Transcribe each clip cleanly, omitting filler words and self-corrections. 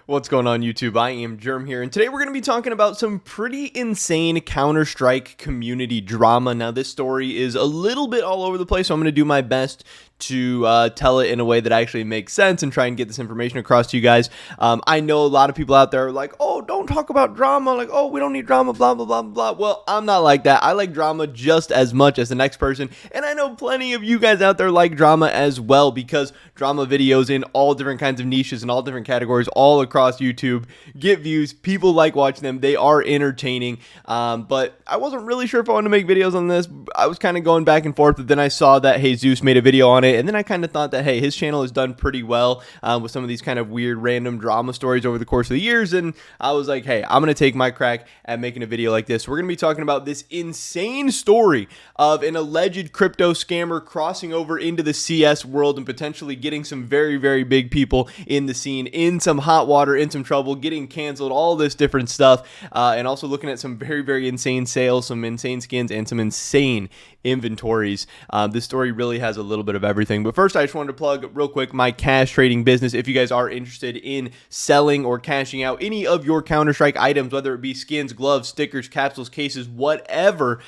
What's going on, YouTube? I am Germ here, and today we're going to be talking about some pretty insane Counter-Strike community drama. Now, this story is a little bit all over the place, so I'm going to do my best to tell it in a way that actually makes sense and try and get this information across to you guys. I know a lot of people out there are like, oh, don't talk about drama, like, oh, we don't need drama, blah, blah, blah, blah. Well, I'm not like that. I like drama just as much as the next person, and I know plenty of you guys out there like drama as well, because drama videos in all different kinds of niches and all different categories all across YouTube get views. People like watching them. They are entertaining, but I wasn't really sure if I wanted to make videos on this. I was kind of going back and forth, but then I saw that Jesus made a video on it, and then I kind of thought that, hey, his channel has done pretty well with some of these kind of weird random drama stories over the course of the years, and I was like, hey, I'm going to take my crack at making a video like this. We're going to be talking about this insane story of an alleged crypto scammer crossing over into the CS world and potentially getting some very, very big people in the scene in some hot water, in some trouble, getting canceled, all this different stuff, and also looking at some very, very insane sales, some insane skins, and some insane inventories. This story really has a little bit of everything. But first, I just wanted to plug real quick my cash trading business. If you guys are interested in selling or cashing out any of your Counter-Strike items, whether it be skins, gloves, stickers, capsules, cases, whatever,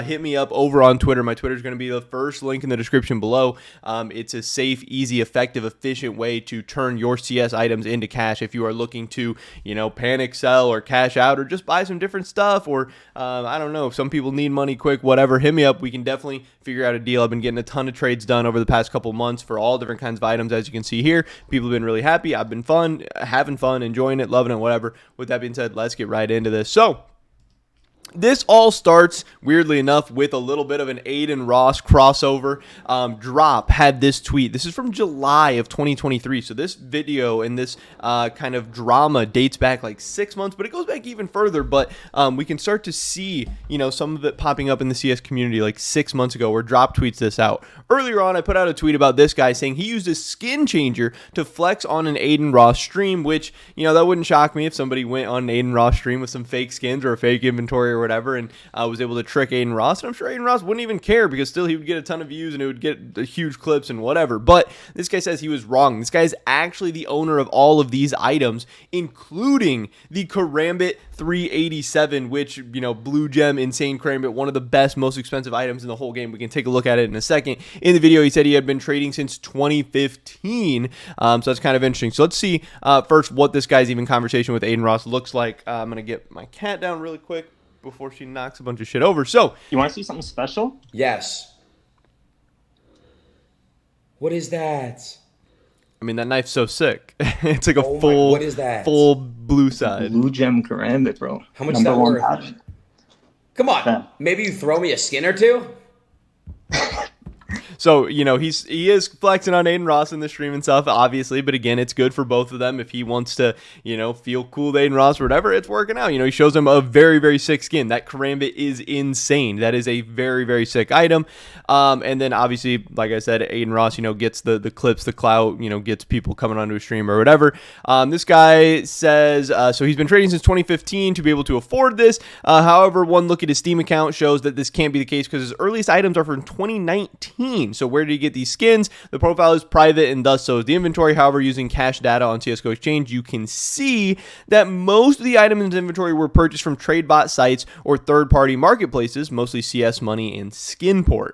hit me up over on Twitter. My Twitter is going to be the first link in the description below. It's a safe, easy, effective, efficient way to turn your CS items into cash if you are looking to, panic sell or cash out or just buy some different stuff, or I don't know, if some people need money quick, whatever, hit me up. We can definitely figure out a deal. I've been getting a ton of trades done over the past couple months for all different kinds of items. As you can see here, people have been really happy. I've been having fun, enjoying it, loving it, whatever. With that being said, let's get right into this. So this all starts, weirdly enough, with a little bit of an Aiden Ross crossover. Drop had this tweet. This is from July of 2023. So this video and this kind of drama dates back like 6 months, but it goes back even further. But we can start to see, some of it popping up in the CS community like 6 months ago, where Drop tweets this out. Earlier on, I put out a tweet about this guy saying he used a skin changer to flex on an Aiden Ross stream, which, that wouldn't shock me if somebody went on an Aiden Ross stream with some fake skins or a fake inventory or whatever, and was able to trick Aiden Ross. And I'm sure Aiden Ross wouldn't even care, because still he would get a ton of views and it would get huge clips and whatever. But this guy says he was wrong. This guy is actually the owner of all of these items, including the Karambit 387, which, blue gem, insane Karambit, one of the best, most expensive items in the whole game. We can take a look at it in a second. In the video, he said he had been trading since 2015. So that's kind of interesting. So let's see first what this guy's even conversation with Aiden Ross looks like. I'm going to get my cat down really quick before she knocks a bunch of shit over. So you want to see something special? Yes. What is that? I mean, that knife's so sick. It's like a what is that? full blue side. Blue gem Karambit, bro. How much is that worth? Come on. Yeah. Maybe you throw me a skin or two? So, he is flexing on Aiden Ross in the stream and stuff, obviously, but again, it's good for both of them. If he wants to, feel cool with Aiden Ross or whatever, it's working out. He shows him a very, very sick skin. That Karambit is insane. That is a very, very sick item. And then obviously, like I said, Aiden Ross, gets the clips, the clout, gets people coming onto a stream or whatever. This guy says, so he's been trading since 2015 to be able to afford this. However, one look at his Steam account shows that this can't be the case, because his earliest items are from 2019. So where did he get these skins? The profile is private, and thus so is the inventory. However, using cash data on CSGO Exchange, you can see that most of the items in his inventory were purchased from TradeBot sites or third-party marketplaces, mostly CS Money and Skinport.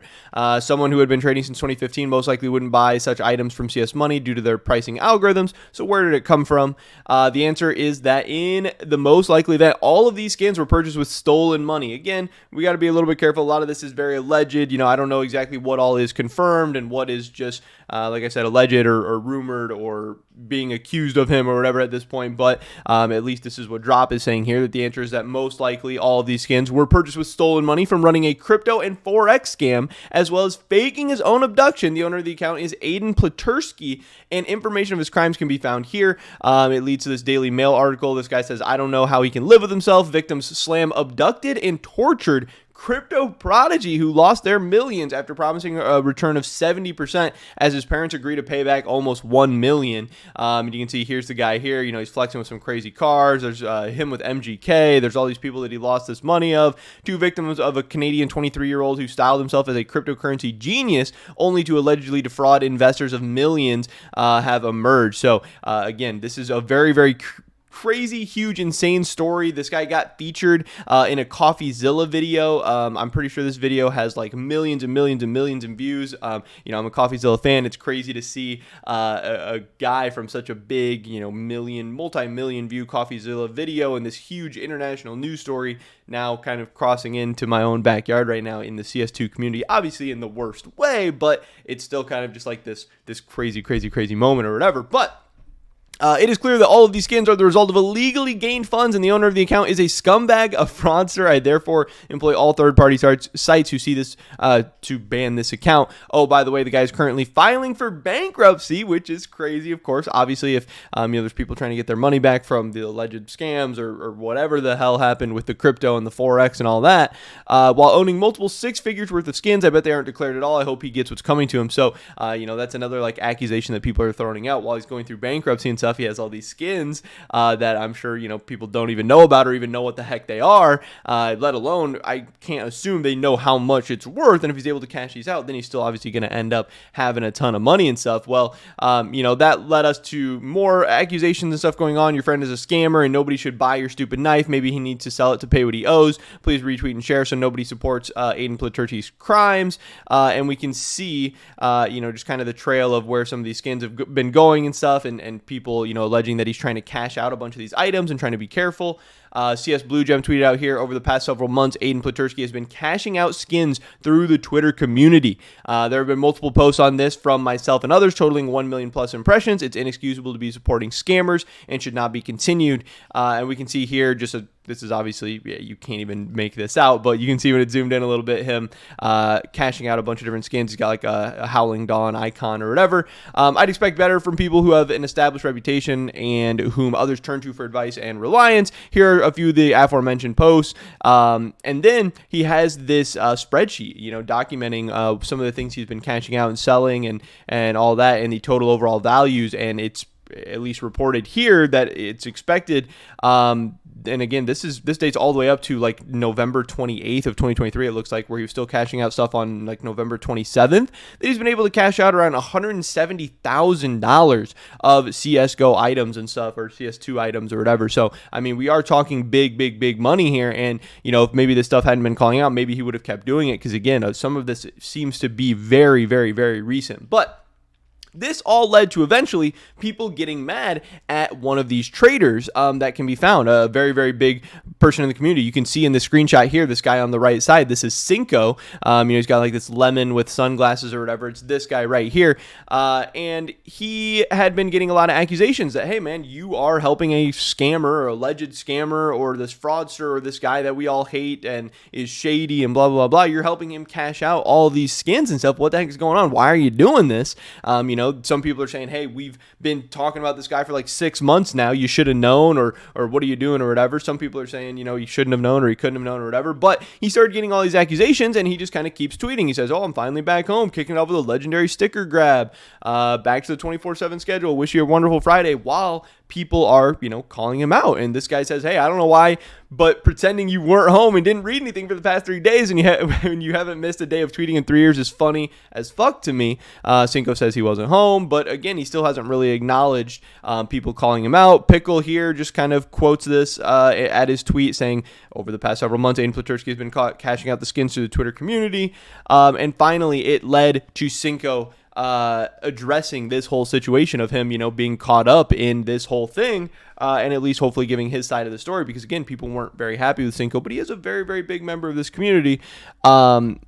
Someone who had been trading since 2015 most likely wouldn't buy such items from CS Money due to their pricing algorithms. So where did it come from? The answer is that in the most likely that all of these skins were purchased with stolen money. Again, we got to be a little bit careful. A lot of this is very alleged. I don't know exactly what all is confirmed and what is just, like I said, alleged or rumored or being accused of him or whatever at this point. But at least this is what Drop is saying here, that the answer is that most likely all of these skins were purchased with stolen money from running a crypto and Forex scam, as well as faking his own abduction. The owner of the account is Aiden Platursky, and information of his crimes can be found here. It leads to this Daily Mail article. This guy says, I don't know how he can live with himself. Victims slam abducted and tortured crypto prodigy who lost their millions after promising a return of 70%, as his parents agree to pay back almost $1 million. And you can see here's the guy here. He's flexing with some crazy cars. There's him with MGK. There's all these people that he lost this money of. Two victims of a Canadian 23-year-old who styled himself as a cryptocurrency genius, only to allegedly defraud investors of millions, have emerged. So again, this is a very, very crazy, huge, insane story. This guy got featured in a CoffeeZilla video. I'm pretty sure this video has like millions and millions and millions of views. I'm a CoffeeZilla fan. It's crazy to see a guy from such a big, multi-million view CoffeeZilla video and this huge international news story now kind of crossing into my own backyard right now in the CS2 community. Obviously in the worst way, but it's still kind of just like this crazy, crazy, crazy moment or whatever. But it is clear that all of these skins are the result of illegally gained funds, and the owner of the account is a scumbag, a fraudster. I therefore employ all third-party sites who see this to ban this account. Oh, by the way, the guy is currently filing for bankruptcy, which is crazy, of course. Obviously, if there's people trying to get their money back from the alleged scams or whatever the hell happened with the crypto and the Forex and all that, while owning multiple six figures worth of skins, I bet they aren't declared at all. I hope he gets what's coming to him. So, that's another like accusation that people are throwing out while he's going through bankruptcy and stuff. He has all these skins that I'm sure people don't even know about or even know what the heck they are, let alone I can't assume they know how much it's worth. And if he's able to cash these out, then he's still obviously going to end up having a ton of money and stuff. Well, that led us to more accusations and stuff going on. Your friend is a scammer and nobody should buy your stupid knife. Maybe he needs to sell it to pay what he owes. Please retweet and share so nobody supports Aiden Platurchi's crimes. And we can see just kind of the trail of where some of these skins have been going and stuff, and people alleging that he's trying to cash out a bunch of these items and trying to be careful. CS Blue Gem tweeted out here, over the past several months, Aiden Platurski has been cashing out skins through the Twitter community. There have been multiple posts on this from myself and others, totaling 1 million plus impressions. It's inexcusable to be supporting scammers and should not be continued. And we can see here this is obviously, you can't even make this out, but you can see when it zoomed in a little bit, him cashing out a bunch of different skins. He's got like a Howling Dawn icon or whatever. I'd expect better from people who have an established reputation and whom others turn to for advice and reliance. Here are a few of the aforementioned posts. And then he has this spreadsheet, documenting some of the things he's been cashing out and selling and all that, and the total overall values. And it's at least reported here that it's expected. And again, this dates all the way up to like November 28th of 2023. It looks like, where he was still cashing out stuff on like November 27th, that he's been able to cash out around $170,000 of CSGO items and stuff, or CS2 items or whatever. So, I mean, we are talking big money here. And, if maybe this stuff hadn't been calling out, maybe he would have kept doing it. Because again, some of this seems to be very, very, very recent. But this all led to eventually people getting mad at one of these traders that can be found, a very, very big person in the community. You can see in the screenshot here, this guy on the right side, this is Cino. He's got like this lemon with sunglasses or whatever. It's this guy right here. And he had been getting a lot of accusations that, hey, man, you are helping a scammer or alleged scammer or this fraudster or this guy that we all hate and is shady and blah, blah, blah. You're helping him cash out all these skins and stuff. What the heck is going on? Why are you doing this? Some people are saying, hey, we've been talking about this guy for like 6 months now. You should have known, or what are you doing or whatever. Some people are saying, you shouldn't have known or he couldn't have known or whatever. But he started getting all these accusations and he just kind of keeps tweeting. He says, oh, I'm finally back home, kicking it off with a legendary sticker grab. Back to the 24/7 schedule. Wish you a wonderful Friday. While people are, calling him out. And this guy says, hey, I don't know why, but pretending you weren't home and didn't read anything for the past 3 days and you haven't missed a day of tweeting in 3 years is funny as fuck to me. Cinco says he wasn't home, but again, he still hasn't really acknowledged people calling him out. Pickle here just kind of quotes this at his tweet saying, over the past several months, Aiden Platurski has been caught cashing out the skins to the Twitter community. And finally, it led to Cinco addressing this whole situation of him, being caught up in this whole thing, and at least hopefully giving his side of the story, because again, people weren't very happy with Cinco, but he is a very, very big member of this community.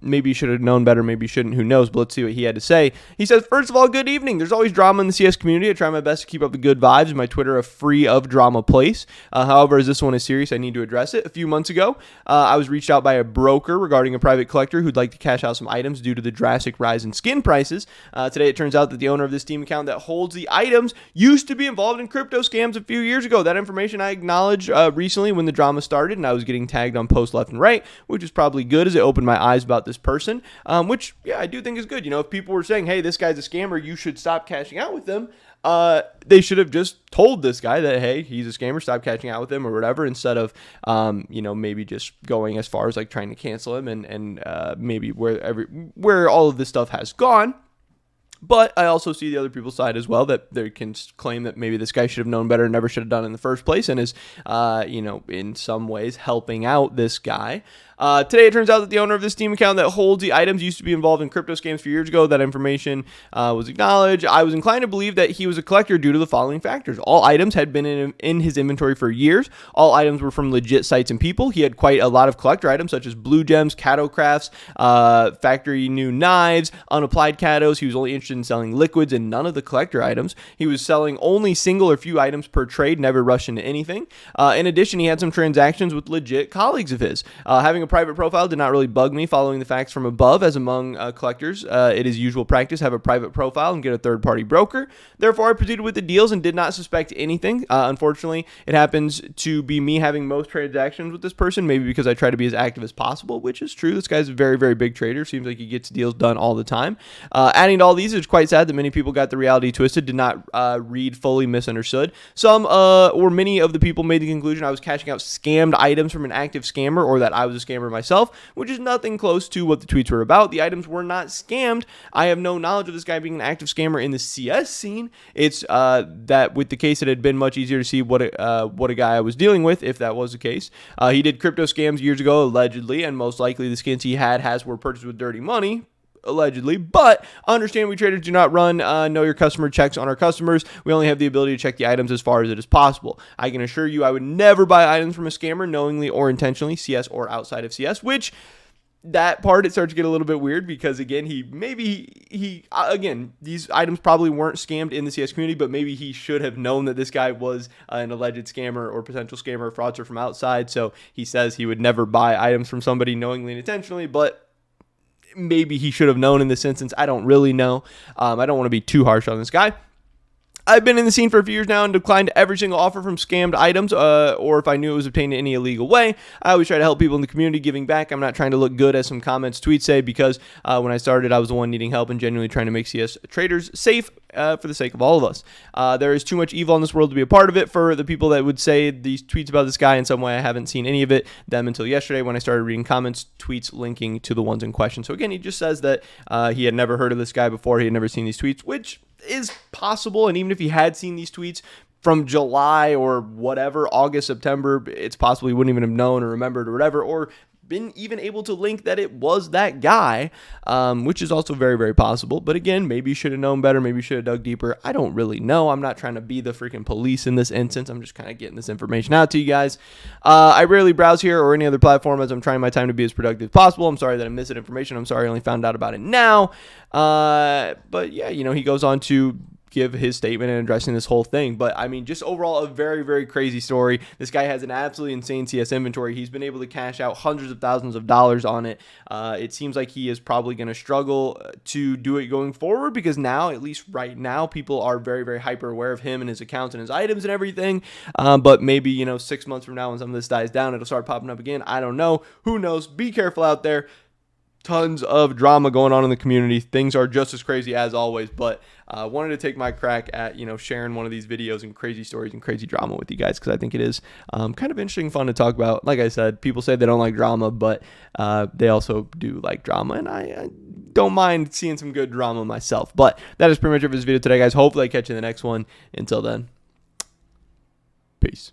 Maybe you should have known better, maybe you shouldn't, who knows, but let's see what he had to say. He says, first of all, good evening. There's always drama in the CS community. I try my best to keep up the good vibes. My Twitter a free of drama place. However, as this one is serious, I need to address it. A few months ago, I was reached out by a broker regarding a private collector who'd like to cash out some items due to the drastic rise in skin prices. Today, it turns out that the owner of this Steam account that holds the items used to be involved in crypto scams a few years ago. That information I acknowledged recently when the drama started, and I was getting tagged on posts left and right, which is probably good as it opened my eyes about this person, which, yeah, I do think is good. If people were saying, hey, this guy's a scammer, you should stop cashing out with them, they should have just told this guy that, hey, he's a scammer, stop cashing out with him or whatever, instead of, maybe just going as far as like trying to cancel him and maybe where all of this stuff has gone. But I also see the other people's side as well, that they can claim that maybe this guy should have known better and never should have done it in the first place, and is, in some ways helping out this guy. Today, it turns out that the owner of this Steam account that holds the items used to be involved in crypto scams a few years ago. That information was acknowledged. I was inclined to believe that he was a collector due to the following factors. All items had been in his inventory for years. All items were from legit sites and people. He had quite a lot of collector items, such as blue gems, Cato crafts, factory new knives, unapplied Catos. He was only interested in selling liquids and none of the collector items. He was selling only single or few items per trade, never rushed into anything. In addition, he had some transactions with legit colleagues of his. Having a private profile did not really bug me. Following the facts from above, as among collectors, it is usual practice have a private profile and get a third-party broker. Therefore, I proceeded with the deals and did not suspect anything. Unfortunately, it happens to be me having most transactions with this person, maybe because I try to be as active as possible, which is true. This guy's a very, very big trader. Seems like he gets deals done all the time. Adding to all these, it's quite sad that many people got the reality twisted, did not read fully, misunderstood. Some or many of the people made the conclusion I was cashing out scammed items from an active scammer, or that I was a scammer myself, which is nothing close to what the tweets were about. The items were not scammed. I have no knowledge of this guy being an active scammer in the CS scene. It's that with the case, it had been much easier to see what a guy I was dealing with, if that was the case. He did crypto scams years ago, allegedly, and most likely the skins he were purchased with dirty money, allegedly. But understand, we traders do not run know your customer checks on our customers. We only have the ability to check the items as far as it is possible. I can assure you I would never buy items from a scammer, knowingly or intentionally, CS or outside of CS, which that part, it starts to get a little bit weird, because again, again, these items probably weren't scammed in the CS community, but maybe he should have known that this guy was an alleged scammer or potential scammer or fraudster from outside. So he says he would never buy items from somebody knowingly and intentionally, but maybe he should have known in this instance. I don't really know. I don't want to be too harsh on this guy. I've been in the scene for a few years now and declined every single offer from scammed items, or if I knew it was obtained in any illegal way. I always try to help people in the community, giving back. I'm not trying to look good, as some tweets say, because when I started, I was the one needing help and genuinely trying to make CS traders safe for the sake of all of us. There is too much evil in this world to be a part of it. For the people that would say these tweets about this guy in some way, I haven't seen any of them until yesterday, when I started reading comments, tweets linking to the ones in question. So again, he just says that he had never heard of this guy before. He had never seen these tweets, which is possible. And even if he had seen these tweets from July or whatever, August, September, it's possible he wouldn't even have known or remembered or whatever, or been even able to link that it was that guy, which is also very, very possible. But again, maybe you should have known better. Maybe you should have dug deeper. I don't really know. I'm not trying to be the freaking police in this instance. I'm just kind of getting this information out to you guys. I rarely browse here or any other platform, as I'm trying my time to be as productive as possible. I'm sorry that I missed that information. I'm sorry I only found out about it now. But yeah, he goes on to give his statement and addressing this whole thing. But I mean, just overall, a very, very crazy story. This guy has an absolutely insane CS inventory. He's been able to cash out hundreds of thousands of dollars on it. It seems like he is probably going to struggle to do it going forward, because now, at least right now, people are very, very hyper aware of him and his accounts and his items and everything. But maybe, 6 months from now, when some of this dies down, it'll start popping up again. I don't know. Who knows? Be careful out there. Tons of drama going on in the community. Things are just as crazy as always, but wanted to take my crack at sharing one of these videos and crazy stories and crazy drama with you guys, because I think it is kind of interesting, fun to talk about. Like I said, people say they don't like drama, but they also do like drama, and I don't mind seeing some good drama myself. But that is pretty much it for this video today, guys. Hopefully I catch you in the next one. Until then, peace.